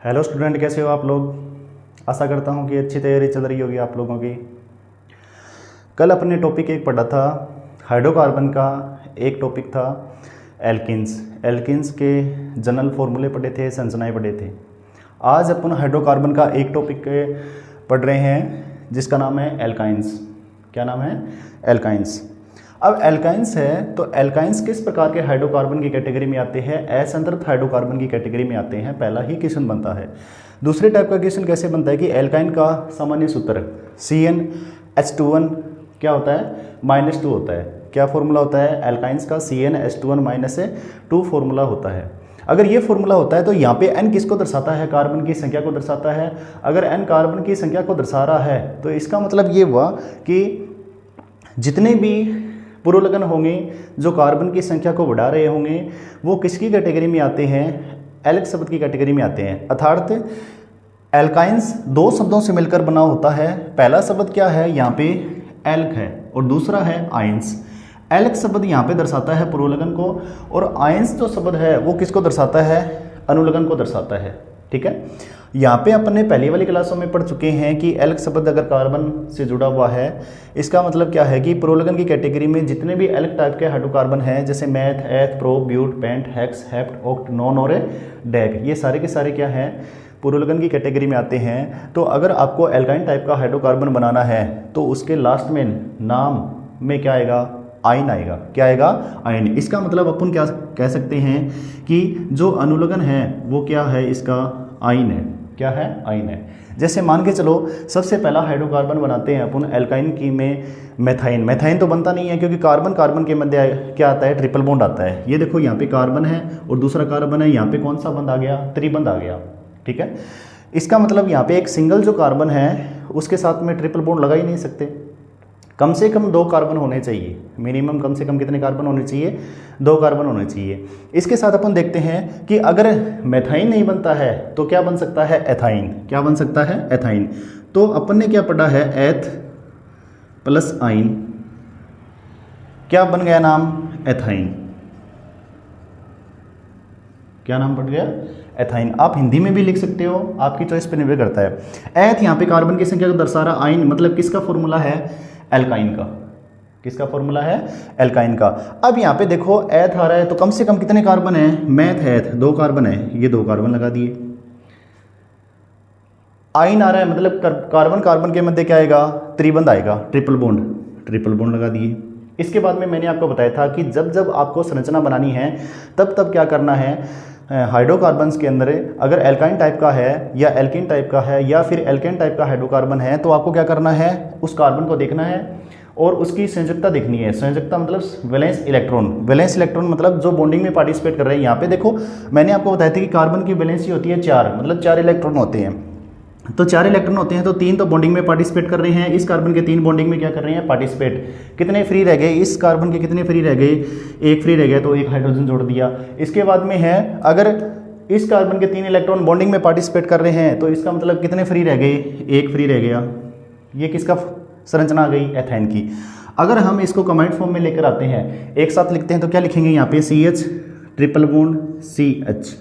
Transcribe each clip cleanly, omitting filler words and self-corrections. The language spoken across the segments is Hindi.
हेलो स्टूडेंट, कैसे हो आप लोग। आशा करता हूँ कि अच्छी तैयारी चल रही होगी आप लोगों की। कल अपने टॉपिक एक पढ़ा था हाइड्रोकार्बन का, एक टॉपिक था एल्किन्स। एल्किन्स के जनरल फॉर्मूले पढ़े थे, संरचनाएं पढ़े थे। आज अपन हाइड्रोकार्बन का एक टॉपिक पढ़ रहे हैं जिसका नाम है एल्काइंस। क्या नाम है? एल्काइंस। अब एल्काइंस है तो एल्काइंस किस प्रकार के हाइड्रोकार्बन की कैटेगरी में आते हैं? असंतृप्त हाइड्रोकार्बन की कैटेगरी में आते हैं। पहला ही क्वेश्चन बनता है। दूसरे टाइप का क्वेश्चन कैसे बनता है कि एल्काइन का सामान्य सूत्र CnH2n क्या होता है? -2 होता है। क्या फॉर्मूला होता है? एल्काइंस का CnH2n -2 फॉर्मूला होता है। अगर ये फॉर्मूला होता है तो यहाँ पे n किसको दर्शाता है? कार्बन की संख्या को दर्शाता है। अगर n कार्बन की संख्या को दर्शा रहा है तो इसका मतलब ये हुआ कि जितने भी पुरोलगन होंगे जो कार्बन की संख्या को बढ़ा रहे होंगे वो किसकी कैटेगरी में आते हैं? एल्क शब्द की कैटेगरी में आते हैं। अर्थात एल्काइंस दो शब्दों से मिलकर बना होता है। पहला शब्द क्या है? यहाँ पे एल्क है और दूसरा है आयंस। एल्क शब्द यहाँ पे दर्शाता है पुरोलगन को और आयंस जो शब्द है वो किसको दर्शाता है? अनुलगन को दर्शाता है। ठीक है। यहाँ पे अपन ने पहली वाली क्लासों में पढ़ चुके हैं कि एल्क शब्द अगर कार्बन से जुड़ा हुआ है इसका मतलब क्या है कि पुरोलगन की कैटेगरी में जितने भी एल्क टाइप के हाइड्रोकार्बन हैं जैसे meth, eth, pro, but, pent, hex, hept, oct, non और डेक, ये सारे के सारे क्या हैं? पुरोलगन की कैटेगरी में आते हैं। तो अगर आपको एल्काइन टाइप का हाइड्रोकार्बन बनाना है तो उसके लास्ट में नाम में क्या आएगा? आयन आएगा। क्या आएगा? आयन। इसका मतलब अपन क्या कह सकते हैं कि जो अनुलगन है वो क्या है? इसका आयन है। क्या है? आयन है। जैसे मान के चलो सबसे पहला हाइड्रोकार्बन बनाते हैं अपन एल्काइन की में मेथाइन। मेथाइन तो बनता नहीं है क्योंकि कार्बन कार्बन के मध्य क्या आता है? ट्रिपल बॉन्ड आता है। ये देखो यहाँ पे कार्बन है और दूसरा कार्बन है, यहाँ पे कौन सा बंध आ गया? त्रिबंध आ गया। ठीक है। इसका मतलब यहाँ पे एक सिंगल जो कार्बन है उसके साथ में ट्रिपल बॉन्ड लगा ही नहीं सकते। कम से कम 2 कार्बन होने चाहिए। मिनिमम कम से कम कितने कार्बन होने चाहिए? 2 कार्बन होने चाहिए। इसके साथ अपन देखते हैं कि अगर मेथाइन नहीं बनता है तो क्या बन सकता है? एथाइन। क्या बन सकता है? एथाइन। तो अपन ने क्या पढ़ा है? एथ प्लस आइन। क्या बन गया नाम? एथाइन। क्या नाम पड़ गया? एथाइन। आप हिंदी में भी लिख सकते हो, आपकी चॉइस पर निर्भर करता है। एथ यहाँ पे कार्बन की संख्या को दर्शा रहा, आइन मतलब किसका फॉर्मूला है? एल्काइन का। किसका फॉर्मूला है? एल्काइन का। अब यहाँ पे देखो एथ आ रहा है तो कम से कम कितने कार्बन है? मैथ एथ 2 कार्बन है, ये 2 कार्बन लगा दिए। आइन आ रहा है मतलब कार्बन कार्बन के मध्य क्या आएगा? त्रिबंध आएगा, ट्रिपल बॉन्ड। ट्रिपल बॉन्ड लगा दिए। इसके बाद में मैंने आपको बताया था कि जब जब आपको संरचना बनानी है तब तब क्या करना है? हाइड्रोकार्बन्स के अंदर अगर एल्काइन टाइप का है या एल्किन टाइप का है या फिर एल्केन टाइप का हाइड्रोकार्बन है तो आपको क्या करना है? उस कार्बन को देखना है और उसकी संयोजकता देखनी है। संयोजकता मतलब वैलेंस इलेक्ट्रॉन। वैलेंस इलेक्ट्रॉन मतलब जो बॉन्डिंग में पार्टिसिपेट कर रहे हैं। यहाँ पे देखो मैंने आपको बताया था कि कार्बन की वैलेंसी होती है 4, मतलब 4 इलेक्ट्रॉन होते हैं। तो 4 इलेक्ट्रॉन होते हैं तो 3 तो बॉन्डिंग में पार्टिसिपेट कर रहे हैं। इस कार्बन के 3 बॉन्डिंग में क्या कर रहे हैं? पार्टिसिपेट। कितने फ्री रह गए? इस कार्बन के कितने फ्री रह गए? 1 फ्री रह गया तो 1 हाइड्रोजन जोड़ दिया। इसके बाद में है अगर इस कार्बन के 3 इलेक्ट्रॉन बॉन्डिंग में पार्टिसिपेट कर रहे हैं तो इसका मतलब कितने फ्री रह गए? 1 फ्री रह गया। ये किसका संरचना आ गई? एथेन की। अगर हम इसको कमांड फॉर्म में लेकर आते हैं, एक साथ लिखते हैं तो क्या लिखेंगे? यहाँ पे CH ट्रिपल बॉन्ड CH।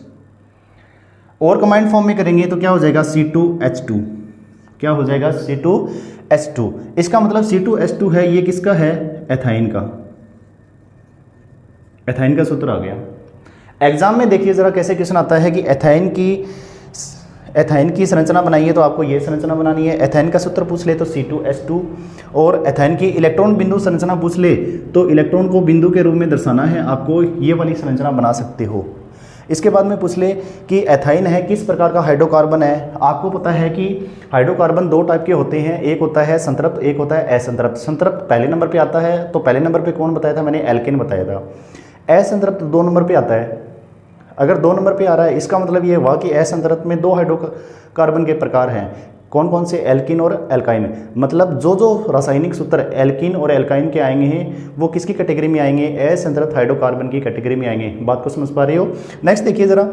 और कमांड फॉर्म में करेंगे तो क्या हो जाएगा? C2H2। क्या हो जाएगा? C2H2। इसका मतलब C2H2 है, ये किसका है? एथाइन का। एथाइन का सूत्र आ गया। एग्जाम में देखिए जरा कैसे क्वेश्चन आता है कि एथाइन की संरचना बनाइए तो आपको ये संरचना बनानी है। एथाइन का सूत्र पूछ ले तो C2H2 और एथाइन की इलेक्ट्रॉन बिंदु संरचना पूछ ले तो इलेक्ट्रॉन को बिंदु के रूप में दर्शाना है आपको, ये वाली संरचना बना सकते हो। इसके बाद में पूछ ले कि एथाइन है किस प्रकार का हाइड्रोकार्बन है। आपको पता है कि हाइड्रोकार्बन 2 टाइप के होते हैं, एक होता है संतृप्त, एक होता है असंतृप्त। संतृप्त पहले नंबर पे आता है तो पहले नंबर पे कौन बताया था? मैंने एल्केन बताया था। असंतृप्त 2 नंबर पे आता है। अगर 2 नंबर पे आ रहा है इसका मतलब ये हुआ कि असंतृप्त में 2 हाइड्रोकार्बन के प्रकार हैं। कौन कौन से? एल्किन और एल्काइन। मतलब जो जो रासायनिक सूत्र एल्किन और एल्काइन के आएंगे हैं वो किसकी कैटेगरी में आएंगे? असंतृप्त हाइड्रोकार्बन की कैटेगरी में आएंगे। बात को समझ पा रहे हो? नेक्स्ट देखिए जरा,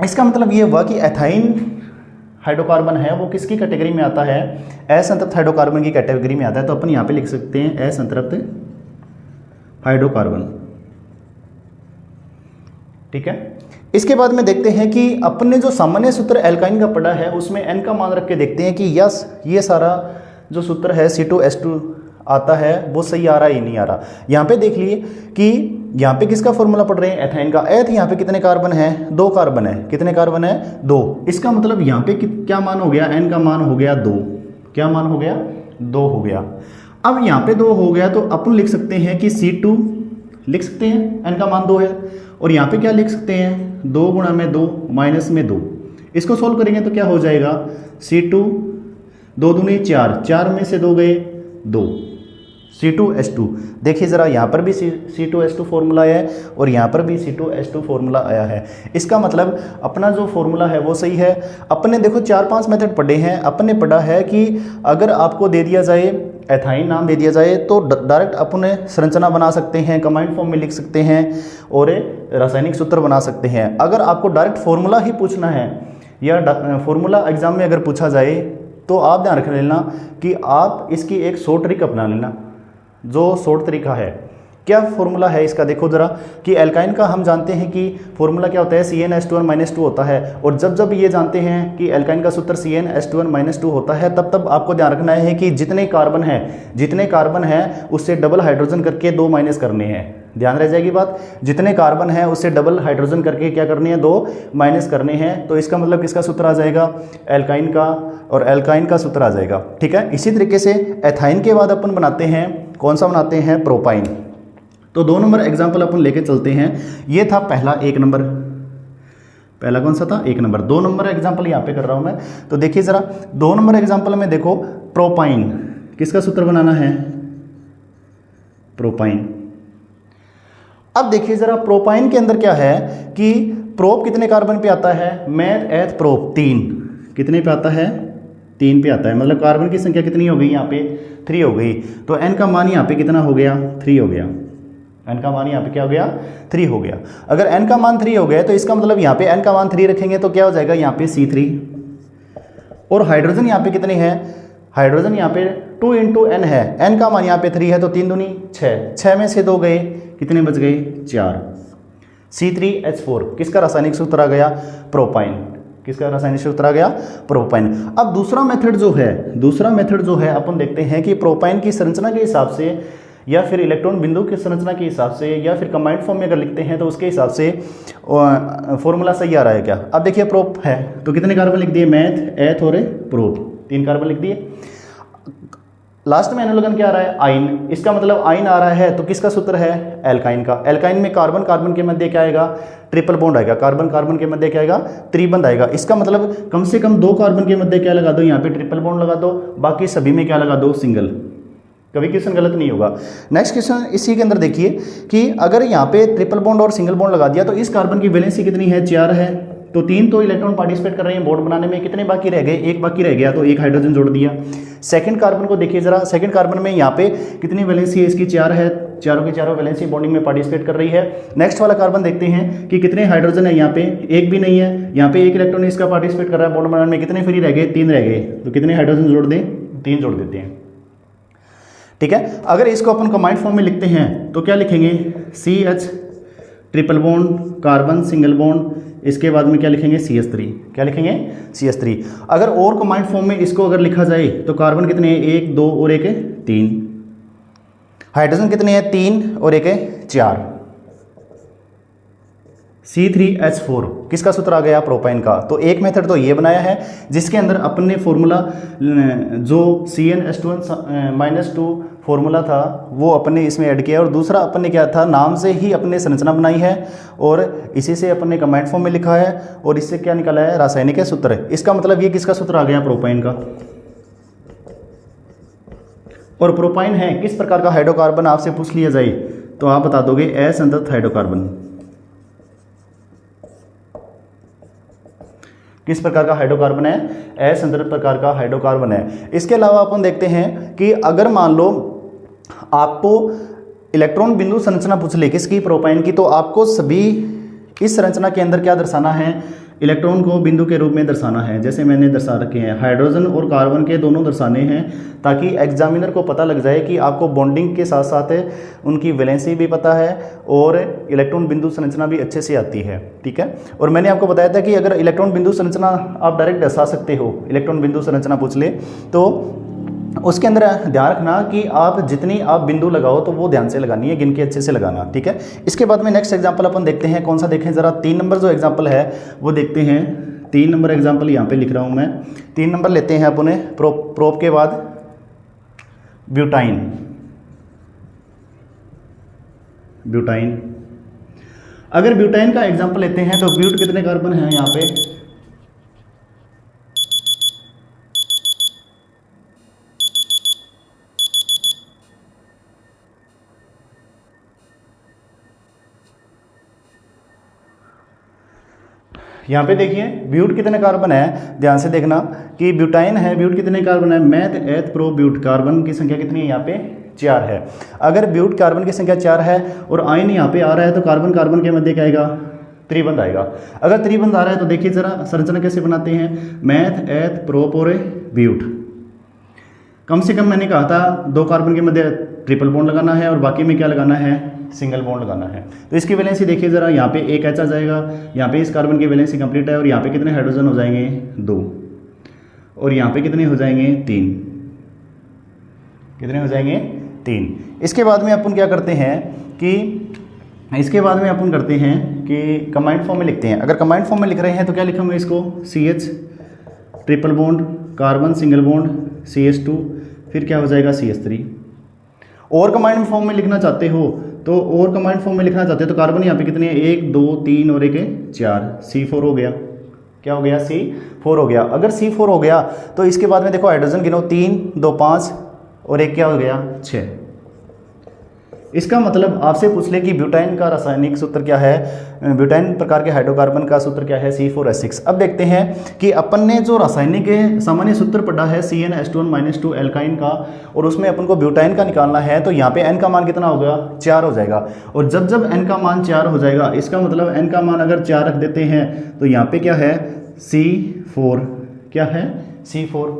इसका मतलब ये हुआ कि एथाइन हाइड्रोकार्बन है वो किसकी कैटेगरी में आता है? असंतृप्त हाइड्रोकार्बन की कैटेगरी में आता है। तो अपन यहाँ पे लिख सकते हैं असंतृप्त हाइड्रोकार्बन। ठीक है। इसके बाद में देखते हैं कि अपने जो सामान्य सूत्र एल्काइन का पढ़ा है उसमें n का मान रख के देखते हैं कि यस ये सारा जो सूत्र है C2H2 आता है वो सही आ रहा है या नहीं आ रहा। यहाँ पे देख लिए कि यहाँ पे किसका फॉर्मूला पढ़ रहे हैं, एथाइन का। एथ यहाँ पे कितने कार्बन है, 2 कार्बन है। कितने कार्बन है, 2। इसका मतलब यहाँ पे क्या मान हो गया, n का मान हो गया 2। क्या मान हो गया, 2 हो गया। अब यहाँ पे 2 हो गया तो अपन लिख सकते हैं कि C2 लिख सकते हैं, n का मान 2 है। और यहाँ पे क्या लिख सकते हैं, 2 गुणा में 2 माइनस में 2। इसको सोल्व करेंगे तो क्या हो जाएगा, C2 2 दूनी 4, 4 में से 2 गए 2, C2H2। देखिए ज़रा यहाँ पर भी C2H2 फॉर्मूला आया है और यहाँ पर भी C2H2 फॉर्मूला आया है। इसका मतलब अपना जो फॉर्मूला है वो सही है। अपने देखो 4-5 मेथड पढ़े हैं। अपने पढ़ा है कि अगर आपको दे दिया जाए एथाइन नाम दे दिया जाए तो डायरेक्ट अपने संरचना बना सकते हैं, कंबाइंड फॉर्म में लिख सकते हैं और रासायनिक सूत्र बना सकते हैं। अगर आपको डायरेक्ट फॉर्मूला ही पूछना है या फॉर्मूला एग्जाम में अगर पूछा जाए तो आप ध्यान रख लेना कि आप इसकी एक शॉर्ट ट्रिक अपना लेना। जो शॉर्ट तरीका है, क्या फॉर्मूला है इसका, देखो जरा कि एल्काइन का हम जानते हैं कि फॉर्मूला क्या होता है, CnH2n-2 होता है। और जब जब ये जानते हैं कि एल्काइन का सूत्र CnH2n-2 होता है तब तब आपको ध्यान रखना है कि जितने कार्बन है उससे डबल हाइड्रोजन करके 2 माइनस करने हैं। ध्यान रह जाएगी बात, जितने कार्बन है उससे डबल हाइड्रोजन करके क्या करनी है, 2 माइनस करने हैं। तो इसका मतलब किसका सूत्र आ जाएगा, एल्काइन का, और एल्काइन का सूत्र आ जाएगा। ठीक है। इसी तरीके से एथाइन के बाद अपन बनाते हैं, कौन सा बनाते हैं, प्रोपाइन। तो 2 नंबर एग्जाम्पल अपन लेके चलते हैं। ये था पहला 1 नंबर, पहला कौन सा था, 1 नंबर। 2 नंबर एग्जाम्पल यहाँ पे कर रहा हूँ मैं। तो देखिए ज़रा 2 नंबर एग्जाम्पल में देखो, प्रोपाइन किसका सूत्र बनाना है, प्रोपाइन। अब देखिए ज़रा प्रोपाइन के अंदर क्या है कि प्रोप कितने कार्बन पे आता है, मैथ एथ प्रोप 3 कितने पे आता है, 3 पे आता है। मतलब कार्बन की संख्या कितनी हो गई, यहाँ पे 3 हो गई। तो n का मान यहाँ पे कितना हो गया, 3 हो गया। n का मान यहाँ पे क्या हो गया, 3 हो गया। अगर n का मान 3 हो गया तो इसका मतलब यहाँ पे n का मान 3 रखेंगे तो क्या हो जाएगा, यहाँ पे C3। और हाइड्रोजन यहाँ पे कितने हैं, हाइड्रोजन यहाँ पे 2 × n है। n का मान यहाँ पे 3 है तो 3 दूनी 6, 6 में से 2 गए, कितने बच गए, 4। C3H4 किसका रासायनिक सूत्र आ गया, प्रोपाइन। किसका रासायनिक सूत्र आ गया, प्रोपाइन। अब दूसरा मेथड जो है अपन देखते हैं कि प्रोपाइन की संरचना के हिसाब से या फिर इलेक्ट्रॉन बिंदु की संरचना के हिसाब से या फिर कंबाइंड फॉर्म में अगर लिखते हैं तो उसके हिसाब से फॉर्मूला सही आ रहा है क्या। अब देखिए प्रोप है तो कितने कार्बन लिख दिए, मैथ एथ और प्रोप, 3 कार्बन लिख दिए। लास्ट में एनोलोगन क्या आ रहा है, आइन। इसका मतलब आइन आ रहा है तो किसका सूत्र है, एल्काइन का। एल्काइन में कार्बन कार्बन के मध्य क्या आएगा, ट्रिपल बॉन्ड आएगा। कार्बन कार्बन के मध्य क्या आएगा, त्रिबंध आएगा। इसका मतलब कम से कम 2 कार्बन के मध्य क्या लगा दो, यहाँ पे ट्रिपल बॉन्ड लगा दो, बाकी सभी में क्या लगा दो, सिंगल। कभी क्वेश्चन गलत नहीं होगा। नेक्स्ट क्वेश्चन इसी के अंदर देखिए कि अगर यहाँ पे ट्रिपल बॉन्ड और सिंगल बॉन्ड लगा दिया तो इस कार्बन की वैलेंसी कितनी है, 4 है। तो 3 तो इलेक्ट्रॉन पार्टिसिपेट कर रहे हैं बॉन्ड बनाने में, कितने बाकी रह गए, 1 बाकी रह गया तो 1 हाइड्रोजन जोड़ दिया। सेकंड कार्बन को देखिए जरा, सेकंड कार्बन में यहाँ पे कितनी वैलेंसी है, इसकी 4 है। चारों की चारों वैलेंसी बॉन्डिंग में पार्टिसिपेट कर रही है। नेक्स्ट वाला कार्बन देखते हैं कि कितने हाइड्रोजन है, यहाँ पे 1 भी नहीं है। यहाँ पे 1 इलेक्ट्रॉन इसका पार्टिसिपेट कर रहा है बॉन्ड बनाने में, कितने फ्री रह गए, 3 रह गए। तो कितने हाइड्रोजन जोड़ दें, 3 जोड़ देते हैं। ठीक है। अगर इसको अपन कंबाइंड फॉर्म में लिखते हैं तो क्या लिखेंगे, CH triple bond carbon single bond, इसके बाद में क्या लिखेंगे, CH3। क्या लिखेंगे, CH3। अगर और कंबाइंड फॉर्म में इसको अगर लिखा जाए तो कार्बन कितने हैं, 1 2 और 1 3। हाइड्रोजन कितने हैं, 3 और 1 4। C3H4 किसका सूत्र आ गया, प्रोपाइन का। तो एक मेथड तो ये बनाया है जिसके अंदर अपने फॉर्मूला जो CnH2n-2 फॉर्मूला था वो अपने इसमें ऐड किया, और दूसरा अपन ने क्या था, नाम से ही अपने संरचना बनाई है और इसी से अपन ने कंबाइंड फॉर्म में लिखा है और इससे क्या निकाला है, रासायनिक सूत्र। इसका मतलब ये किसका सूत्र आ गया, प्रोपाइन का। और प्रोपाइन है किस प्रकार का हाइड्रोकार्बन आपसे पूछ लिया जाए तो आप बता दोगे असंतृप्त हाइड्रोकार्बन। किस प्रकार का हाइड्रोकार्बन है, असंतृप्त प्रकार का हाइड्रोकार्बन है। इसके अलावा अपन देखते हैं कि अगर मान लो आपको इलेक्ट्रॉन बिंदु संरचना पूछ ले किसकी, प्रोपाइन की, तो आपको सभी इस संरचना के अंदर क्या दर्शाना है, इलेक्ट्रॉन को बिंदु के रूप में दर्शाना है, जैसे मैंने दर्शा रखे हैं। हाइड्रोजन और कार्बन के दोनों दर्शाने हैं ताकि एग्जामिनर को पता लग जाए कि आपको बॉन्डिंग के साथ साथ उनकी वैलेंसी भी पता है और इलेक्ट्रॉन बिंदु संरचना भी अच्छे से आती है। ठीक है, और मैंने आपको बताया था कि अगर इलेक्ट्रॉन बिंदु संरचना आप डायरेक्ट दर्शा सकते हो, इलेक्ट्रॉन बिंदु संरचना पूछ ले तो उसके अंदर ध्यान रखना कि आप जितनी आप बिंदु लगाओ तो वो ध्यान से लगानी है, गिन के अच्छे से लगाना। ठीक है, इसके बाद में नेक्स्ट एग्जांपल अपन देखते हैं, कौन सा देखें जरा, 3 नंबर जो एग्जांपल है वो देखते हैं। 3 नंबर एग्जांपल यहाँ पे लिख रहा हूँ मैं। 3 नंबर लेते हैं अपन, प्रोप के बाद ब्यूटाइन। ब्यूटाइन, अगर ब्यूटाइन का एग्जाम्पल लेते हैं तो ब्यूट कितने कार्बन हैं यहाँ पे, यहाँ पे देखिए ब्यूट कितने कार्बन है, ध्यान से देखना कि ब्यूटाइन है, ब्यूट कितने कार्बन है, मैथ एथ प्रो ब्यूट, कार्बन की संख्या कितनी है यहाँ पे 4 है। अगर ब्यूट कार्बन की संख्या 4 है और आयन यहाँ पे आ रहा है तो कार्बन कार्बन के मध्य क्या आएगा, त्रिबंध आएगा। अगर त्रिबंध आ रहा है तो देखिए जरा संरचना कैसे बनाते हैं, मैथ एथ प्रोप और ब्यूट। कम से कम मैंने कहा था 2 कार्बन के मध्य ट्रिपल बॉन्ड लगाना है और बाकी में क्या लगाना है, सिंगल बॉन्ड लगाना है। तो इसकी वैलेंसी देखिए जरा, यहाँ पे एक H आ जाएगा, यहाँ पे इस कार्बन की वैलेंसी कंप्लीट है और यहाँ पे कितने हाइड्रोजन हो जाएंगे 2 और यहाँ पे कितने हो जाएंगे 3, कितने हो जाएंगे 3। इसके बाद में अपन क्या करते हैं कि कंबाइंड फॉर्म में लिखते हैं। अगर कंबाइंड फॉर्म में लिख रहे हैं तो क्या लिखेंगे इसको, CH triple bond carbon single bond CH2 फिर क्या हो जाएगा CH3। और कंबाइंड फॉर्म में लिखना चाहते हो तो कार्बन यहाँ पे कितने हैं, 1 2 3 और 1 4, C4 हो गया। क्या हो गया, C4 हो गया। अगर C4 हो गया तो इसके बाद में देखो हाइड्रोजन गिनो, 3 2 5 और 1 क्या हो गया 6। इसका मतलब आपसे पूछ ले कि ब्यूटाइन का रासायनिक सूत्र क्या है, ब्यूटाइन प्रकार के हाइड्रोकार्बन का सूत्र क्या है, C4H6। अब देखते हैं कि अपन ने जो रासायनिक सामान्य सूत्र पढ़ा है CnH2n-2 एल्काइन का, और उसमें अपन को ब्यूटाइन का निकालना है, तो यहाँ पे n का मान कितना होगा, 4 हो जाएगा। और जब n का मान 4 हो जाएगा, इसका मतलब n का मान अगर 4 रख देते हैं तो यहाँ पे क्या है C4, क्या है C4,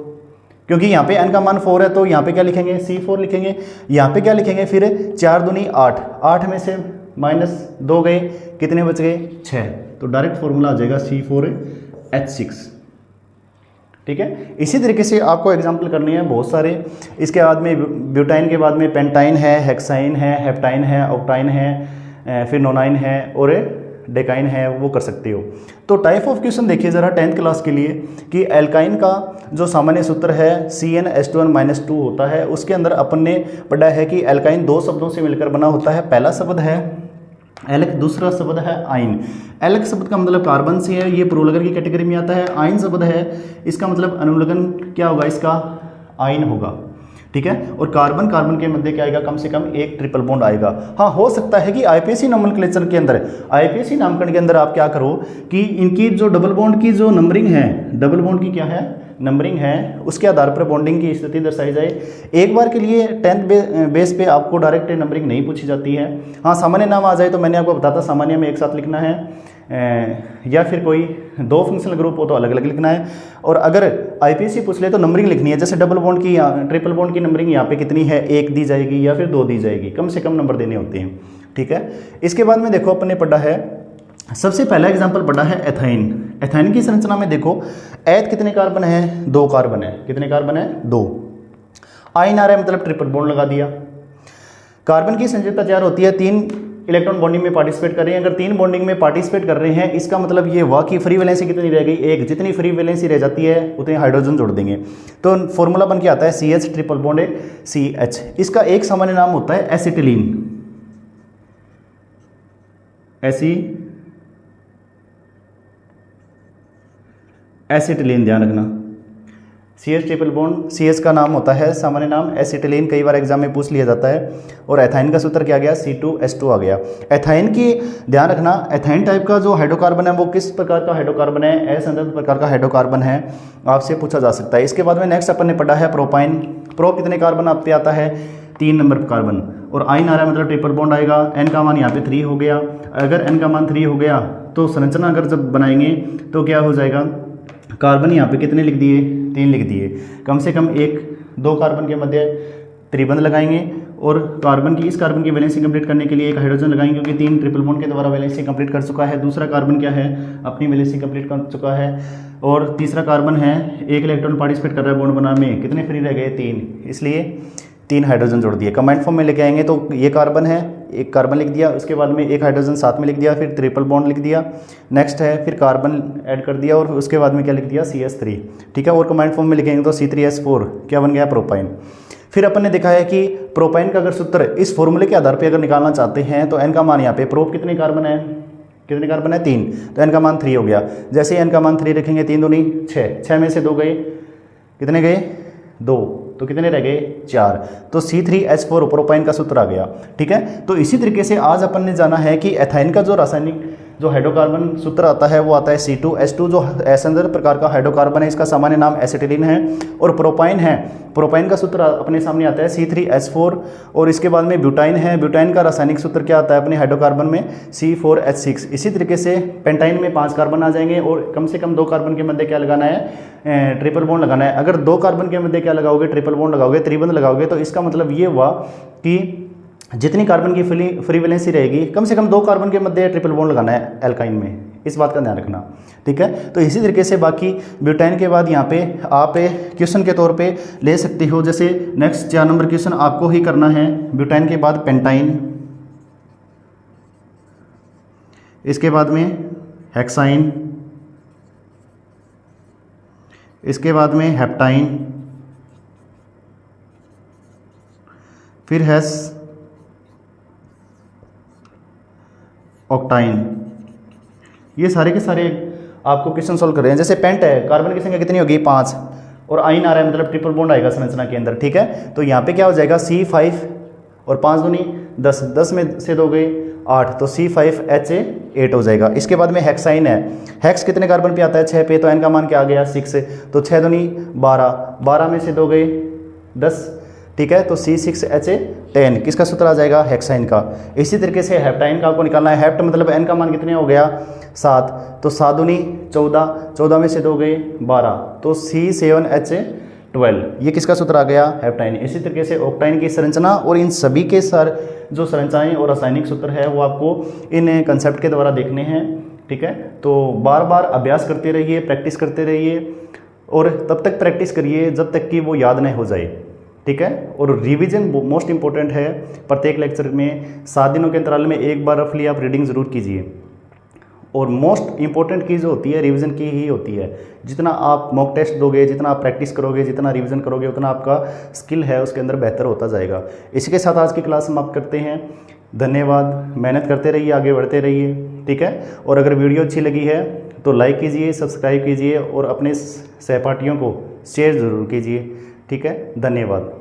क्योंकि यहाँ पे n का मान 4 है तो यहाँ पे क्या लिखेंगे, C4 लिखेंगे। यहाँ पे क्या लिखेंगे फिर, 4 दूनी 8, 8 में से -2 गए, कितने बच गए 6, तो डायरेक्ट फॉर्मूला आ जाएगा C4H6। ठीक है, इसी तरीके से आपको एग्जाम्पल करनी है बहुत सारे। इसके बाद में ब्यूटाइन के बाद में पेंटाइन है, हेक्साइन है, हेप्टाइन है, ऑक्टाइन है, फिर नोनाइन है और डेकाइन है, वो कर सकते हो। तो टाइप ऑफ क्वेश्चन देखिए ज़रा 10th क्लास के लिए कि एल्काइन का जो सामान्य सूत्र है CnH2n-2 होता है, उसके अंदर अपन ने पढ़ा है कि एल्काइन 2 शब्दों से मिलकर बना होता है। पहला शब्द है एल्क, दूसरा शब्द है आइन। एल्क शब्द का मतलब कार्बन से है, ये प्रोलगन की कैटेगरी में आता है। आइन शब्द है, इसका मतलब अनुलगन क्या होगा, इसका आइन होगा। ठीक है, और कार्बन कार्बन के मध्य क्या आएगा, कम से कम एक ट्रिपल बॉन्ड आएगा। हाँ, हो सकता है कि आईपीएसी नोमेनक्लेचर के अंदर, आईपीएसी नामकरण के अंदर आप क्या करो कि इनकी जो डबल बॉन्ड की जो नंबरिंग है, डबल बॉन्ड की क्या है नंबरिंग है, उसके आधार पर बॉन्डिंग की स्थिति दर्शाई जाए। एक बार के लिए 10th बेस पे आपको डायरेक्ट नंबरिंग नहीं पूछी जाती है। हाँ, सामान्य नाम आ जाए तो मैंने आपको बताता सामान्य में एक साथ लिखना है, या फिर कोई 2 फंक्शनल ग्रुप हो तो अलग अलग लिखना है। और अगर आईपीएसी पूछ ले तो नंबरिंग लिखनी है, जैसे डबल बॉन्ड की या ट्रिपल बॉन्ड की नंबरिंग यहाँ पे कितनी है, 1 दी जाएगी या फिर 2 दी जाएगी, कम से कम नंबर देने होते हैं। ठीक है, इसके बाद में देखो अपन ने पढ़ा है, सबसे पहला एग्जाम्पल पढ़ा है एथाइन। एथाइन की संरचना में देखो, एथ कितने कार्बन है, 2 कार्बन है, कितने कार्बन है 2। आइन आ रहा है मतलब ट्रिपल बॉन्ड लगा दिया। कार्बन की संयोजकता 4 होती है, 3 इलेक्ट्रॉन बॉन्डिंग में पार्टिसिपेट कर रहे हैं। अगर 3 बॉन्डिंग में पार्टिसिपेट कर रहे हैं, इसका मतलब ये हुआ कि फ्री वैलेंसी कितनी रह गई, 1। जितनी फ्री वैलेंसी रह जाती है उतने हाइड्रोजन जोड़ देंगे, तो फॉर्मूला बन के आता है CH ट्रिपल बॉन्ड CH। इसका एक सामान्य नाम होता है एसिटिलीन, एसिटिलीन, ध्यान रखना। CH ट्रिपल बॉन्ड, CH का नाम होता है सामान्य नाम एसिटिलीन, कई बार एग्जाम में पूछ लिया जाता है। और एथाइन का सूत्र क्या गया, C2H2 आ गया। एथाइन की ध्यान रखना, एथाइन टाइप का जो हाइड्रोकार्बन है वो किस प्रकार का हाइड्रोकार्बन है, असंतृप्त प्रकार का हाइड्रोकार्बन है, आपसे पूछा जा सकता है। इसके बाद में नेक्स्ट अपन ने पढ़ा है प्रोपाइन। प्रो कितने कार्बन आप पे आता है, 3 नंबर कार्बन। और आइन आ रहा है मतलब ट्रिपल बॉन्ड आएगा। एन का मान यहाँ पे 3 हो गया। अगर एन का मान 3 हो गया तो संरचना अगर जब बनाएंगे तो क्या हो जाएगा, कार्बन यहाँ पे कितने लिख दिए, 3 लिख दिए। कम से कम 1-2 कार्बन के मध्य त्रिबंध लगाएंगे और इस कार्बन की वैलेंसी कंप्लीट करने के लिए एक हाइड्रोजन लगाएंगे, क्योंकि 3 ट्रिपल बॉन्ड के द्वारा वैलेंसी कंप्लीट कर चुका है। दूसरा कार्बन क्या है, अपनी वैलेंसी कंप्लीट कर चुका है। और तीसरा कार्बन है, 1 इलेक्ट्रॉन पार्टिसिपेट कर रहा है बॉन्ड बनाने में, कितने फ्री रह गए, 3, इसलिए 3 हाइड्रोजन जोड़ दिए। कंबाइंड फॉर्म में लेके आएंगे तो ये कार्बन है, एक कार्बन लिख दिया, उसके बाद में एक हाइड्रोजन साथ में लिख दिया, फिर ट्रिपल बॉन्ड लिख दिया। नेक्स्ट है फिर कार्बन ऐड कर दिया और उसके बाद में क्या लिख दिया, CH3, ठीक है। और कंबाइंड फॉर्म में लिखेंगे तो C3H4 क्या बन गया, प्रोपाइन। फिर अपन ने देखा है कि प्रोपाइन का अगर सूत्र इस फॉर्मूले के आधार पे अगर निकालना चाहते हैं तो एन का मान यहाँ पे, प्रोप कितने कार्बन है, 3, तो एन का मान 3 हो गया। जैसे ही एन का मान 3 रखेंगे, 3 दूनी 6 में से 2 गए, कितने गए, 2, तो कितने रह गए, 4। तो C3H4 प्रोपाइन का सूत्र आ गया, ठीक है। तो इसी तरीके से आज अपन ने जाना है कि एथाइन का जो रासायनिक जो हाइड्रोकार्बन सूत्र आता है वो आता है C2H2, जो एसेंदर प्रकार का हाइड्रोकार्बन है, इसका सामान्य नाम एसिटिलीन है। और प्रोपाइन है, प्रोपाइन का सूत्र अपने सामने आता है C3H4। और इसके बाद में ब्यूटाइन है, ब्यूटाइन का रासायनिक सूत्र क्या आता है अपने हाइड्रोकार्बन में, C4H6। इसी तरीके से पेंटाइन में 5 कार्बन आ जाएंगे और कम से कम 2 कार्बन के मध्य क्या लगाना है, ट्रिपल बॉन्ड लगाना है। अगर 2 कार्बन के मध्य क्या लगाओगे, ट्रिपल बॉन्ड लगाओगे, त्रिबंध लगाओगे, तो इसका मतलब ये हुआ कि जितनी कार्बन की फ्री वैलेंसी रहेगी, कम से कम 2 कार्बन के मध्य ट्रिपल बॉन्ड लगाना है एल्काइन में, इस बात का ध्यान रखना, ठीक है। तो इसी तरीके से बाकी ब्यूटाइन के बाद यहाँ पे आप क्वेश्चन के तौर पे ले सकते हो। जैसे नेक्स्ट 4 नंबर क्वेश्चन आपको ही करना है, ब्यूटाइन के बाद पेंटाइन, इसके बाद में हेक्साइन, इसके बाद में हेप्टाइन, फिर हेस ऑक्टाइन। ये सारे के सारे आपको क्वेश्चन सॉल्व कर रहे हैं। जैसे पेंट है, कार्बन की संख्या कितनी होगी, 5, और आइन आ रहा है मतलब ट्रिपल बॉन्ड आएगा संरचना के अंदर, ठीक है। तो यहाँ पे क्या हो जाएगा, C5 और 5 दूनी 10, 10 में से 2 गए 8, तो C5H8 हो जाएगा। इसके बाद में हेक्साइन है, हेक्स कितने कार्बन पे आता है, 6 पे, तो एन का मान क्या आ गया, 6, तो 6 दूनी 12, 12 में से 2 गए 10, ठीक है। तो C6H10 किसका सूत्र आ जाएगा, हेक्साइन का। इसी तरीके से हेप्टाइन का आपको निकालना है। हेप्ट मतलब एन का मान कितने हो गया, 7, तो 7 दूनी 14, 14 में से 2 गए 12, तो C7H12 ये किसका सूत्र आ गया, हेप्टाइन। इसी तरीके से ऑक्टाइन की संरचना और इन सभी के जो संरचनाएं और रासायनिक सूत्र है वो आपको इन कंसेप्ट के द्वारा देखने हैं, ठीक है। तो बार बार अभ्यास करते रहिए, प्रैक्टिस करते रहिए और तब तक प्रैक्टिस करिए जब तक कि वो याद नहीं हो जाए, ठीक है। और रिवीजन मोस्ट इंपॉर्टेंट है। प्रत्येक लेक्चर में 7 दिनों के अंतराल में एक बार रफली आप रीडिंग ज़रूर कीजिए। और मोस्ट इंपॉर्टेंट की जो होती है रिवीजन की ही होती है। जितना आप मॉक टेस्ट दोगे, जितना आप प्रैक्टिस करोगे, जितना रिवीजन करोगे, उतना आपका स्किल है उसके अंदर बेहतर होता जाएगा। इसी के साथ आज की क्लास समाप्त करते हैं। धन्यवाद। मेहनत करते रहिए, आगे बढ़ते रहिए, ठीक है। और अगर वीडियो अच्छी लगी है तो लाइक कीजिए, सब्सक्राइब कीजिए और अपने सहपाठियों को शेयर ज़रूर कीजिए, ठीक है। धन्यवाद।